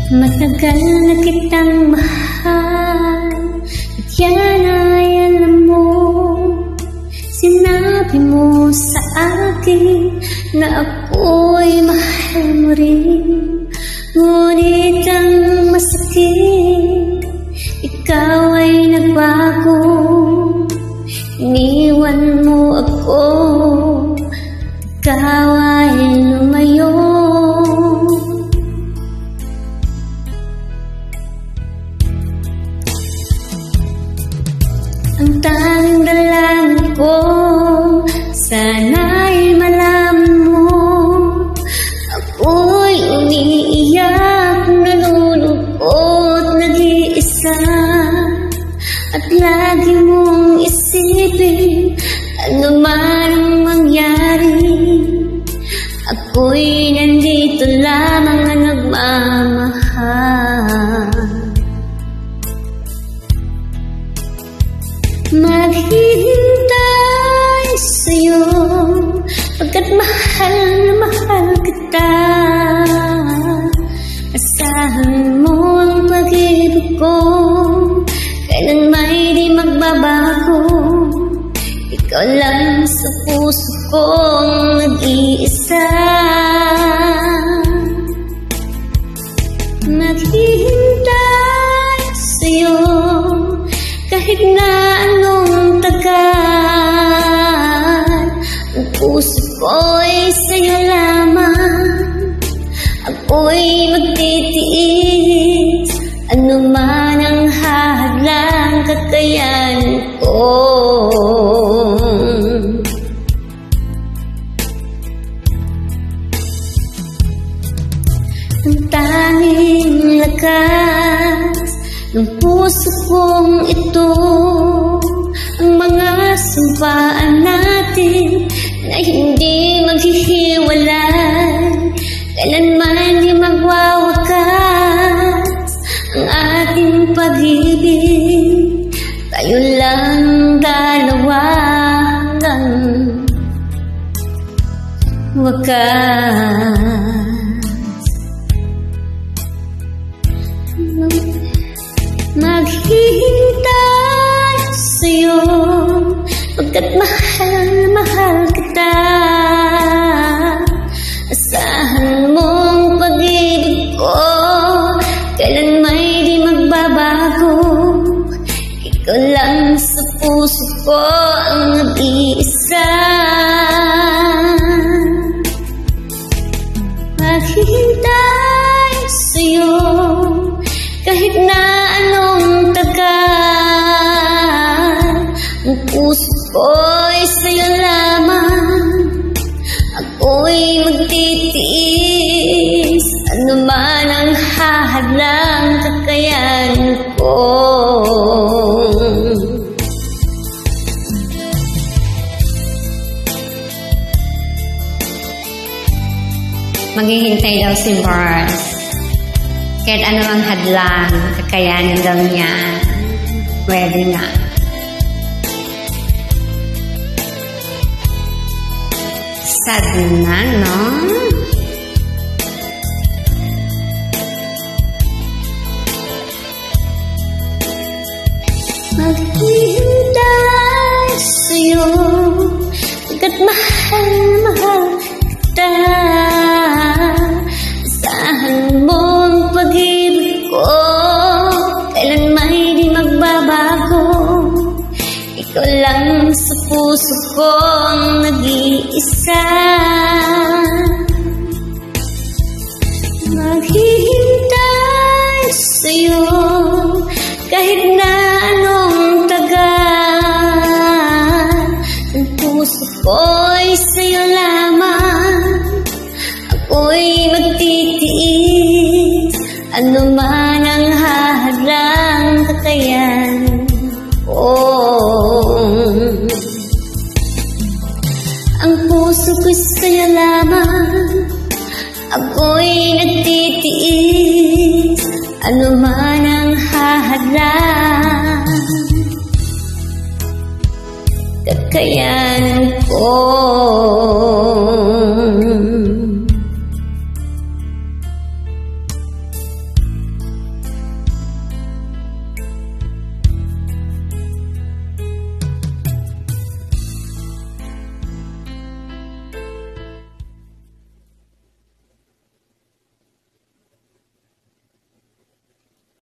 Matagal na kitang mahal, at yan ay alam mo. Sinabi mo sa akin na ako'y mahal mo rin. Ngunit ang masakit, ikaw ay nagbago. Iniwan mo ako, ikaw ay lumayo. Ang tanging dalangin ko, sana'y malaman mo, ako'y umiiyak, nalulungkot, nag-iisa. At lagi mong isipin, ano man ang mangyari, ako'y nandito lamang na nagmamahal. Maghihintay sa'yo, pagkat mahal na mahal kita. Asahan mo ang pag-ibig ko, kailan may di magbabago. Ikaw lang sa puso kong nag-iisa. Maghihintay sa'yo, kahit na anong tagal. Ang puso ko'y sa'yo lamang, ako'y magtitiis. Ano man ang hadlang, kakayanin ko. Ang tanging lakas ng puso kong ito, ang mga sumpaan natin na hindi maghihiwalay, kailanman di magwawakas ang ating pag-ibig. Tayo lang dalawa hanggang wakas. Maghihintay sa'yo, pagkat mahal na mahal kita. Asahan mong pag-ibig ko, kailan may di magbabago. Ikaw lang sa puso ko ang nag-iisa. Maghihintay sa'yo, kahit na anong tagal. Ang puso ko'y sa'yo lamang, ako'y magtitiis. Ano man ang hahadlang, kakayanin ko. Maghihintay daw si Mars. Kahit ano ang hadlang, kakayanin daw niya. Pwede na. Sad na, no? Maghihintay sa'yo, pagkat mahal na mahal kita. Asahan mo ang pag-ibig ko, kailan may di magbabago. Ikaw lang sa puso ko ang nag-iisa. Maghihintay sa'yo, kahit na anong tagal. Ang puso ko'y sa'yo lamang, ako'y magtitiis. Ano man ang hahadlang, kakayanin ko. Ang puso ko'y sa'yo lamang, ako'y nagtitiis. Ano man ang hahadlang, kakayanin ko.